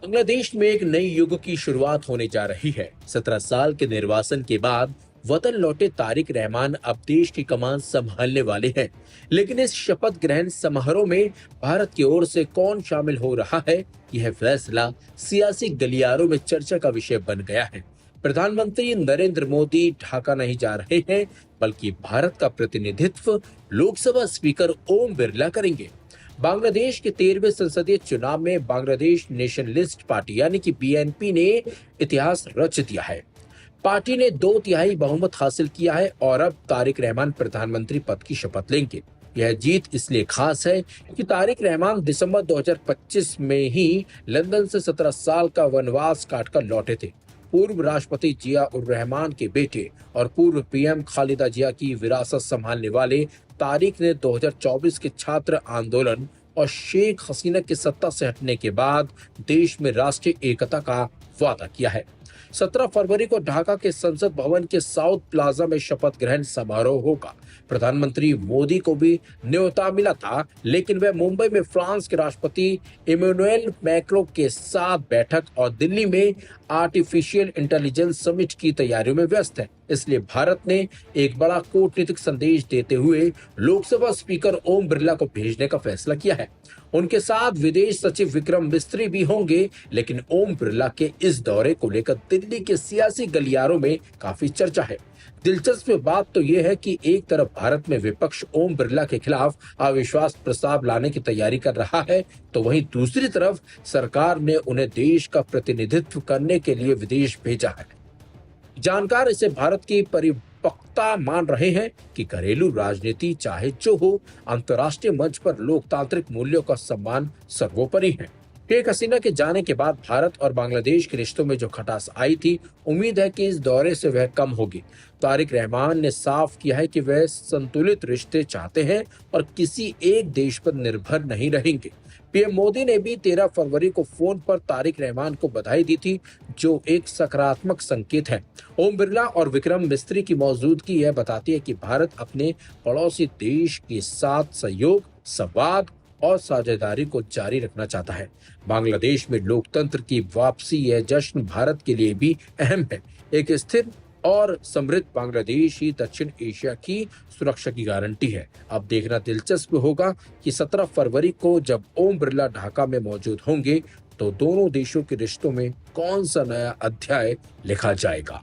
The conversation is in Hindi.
बांग्लादेश में एक नई युग की शुरुआत होने जा रही है। 17 साल के निर्वासन के बाद वतन लौटे तारिक रहमान अब देश की कमान संभालने वाले हैं। लेकिन इस शपथ ग्रहण समारोह में भारत की ओर से कौन शामिल हो रहा है, यह फैसला सियासी गलियारों में चर्चा का विषय बन गया है। प्रधानमंत्री नरेंद्र मोदी ढाका नहीं जा रहे हैं, बल्कि भारत का प्रतिनिधित्व लोकसभा स्पीकर ओम बिरला करेंगे। बांग्लादेश के 13वें संसदीय चुनाव में बांग्लादेश नेशनलिस्ट पार्टी यानी कि बीएनपी ने इतिहास रच दिया है। पार्टी ने 2/3 बहुमत हासिल किया है और अब तारिक रहमान प्रधानमंत्री पद की शपथ लेंगे। यह जीत इसलिए खास है कि तारिक रहमान दिसंबर 2025 में ही लंदन से 17 साल का वनवास काटकर लौटे थे। पूर्व राष्ट्रपति जिया उर रहमान के बेटे और पूर्व पीएम खालिदा जिया की विरासत संभालने वाले तारिक ने 2024 के छात्र आंदोलन और शेख हसीना के सत्ता से हटने के बाद देश में राष्ट्रीय एकता का वादा किया है। 17 फरवरी को ढाका के संसद भवन के साउथ प्लाजा में शपथ ग्रहण समारोह होगा। प्रधानमंत्री मोदी को भी न्योता मिला था, लेकिन वह मुंबई में फ्रांस के राष्ट्रपति इमैनुएल मैक्रों के साथ बैठक और दिल्ली में आर्टिफिशियल इंटेलिजेंस समिट की तैयारियों में व्यस्त है। इसलिए भारत ने एक बड़ा कूटनीतिक संदेश देते हुए लोकसभा स्पीकर ओम बिरला को भेजने का फैसला किया है। उनके साथ विदेश सचिव विक्रम मिस्त्री भी होंगे, लेकिन ओम बिरला के इस दौरे को लेकर दिल्ली के सियासी गलियारों में काफी चर्चा है। दिलचस्प बात तो यह है कि एक तरफ भारत में विपक्ष ओम बिरला के खिलाफ अविश्वास प्रस्ताव लाने की तैयारी कर रहा है, तो वहीं दूसरी तरफ सरकार ने उन्हें देश का प्रतिनिधित्व करने के लिए विदेश भेजा है। जानकार इसे भारत की परिपक्वता मान रहे हैं कि घरेलू राजनीति चाहे जो हो, अंतर्राष्ट्रीय मंच पर लोकतांत्रिक मूल्यों का सम्मान सर्वोपरि है। शेख हसीना के जाने के बाद भारत और बांग्लादेश के रिश्तों में जो खटास आई थी, उम्मीद है कि इस दौरे से वह कम होगी। तारिक रहमान ने साफ किया है कि वह संतुलित रिश्ते चाहते हैं और किसी एक देश पर निर्भर नहीं रहेंगे। पीएम मोदी ने भी 13 फरवरी को फोन पर तारिक रहमान को बधाई दी थी, जो एक सकारात्मक संकेत है। ओम बिरला और विक्रम मिस्त्री की मौजूदगी यह बताती है कि भारत अपने पड़ोसी देश के साथ सहयोग, संवाद और साझेदारी को जारी रखना चाहता है। बांग्लादेश में लोकतंत्र की वापसी यह जश्न भारत के लिए भी अहम है। एक स्थिर और समृद्ध बांग्लादेश ही दक्षिण एशिया की सुरक्षा की गारंटी है। अब देखना दिलचस्प होगा कि 17 फरवरी को जब ओम बिरला ढाका में मौजूद होंगे, तो दोनों देशों के रिश्तों में कौन सा नया अध्याय लिखा जाएगा।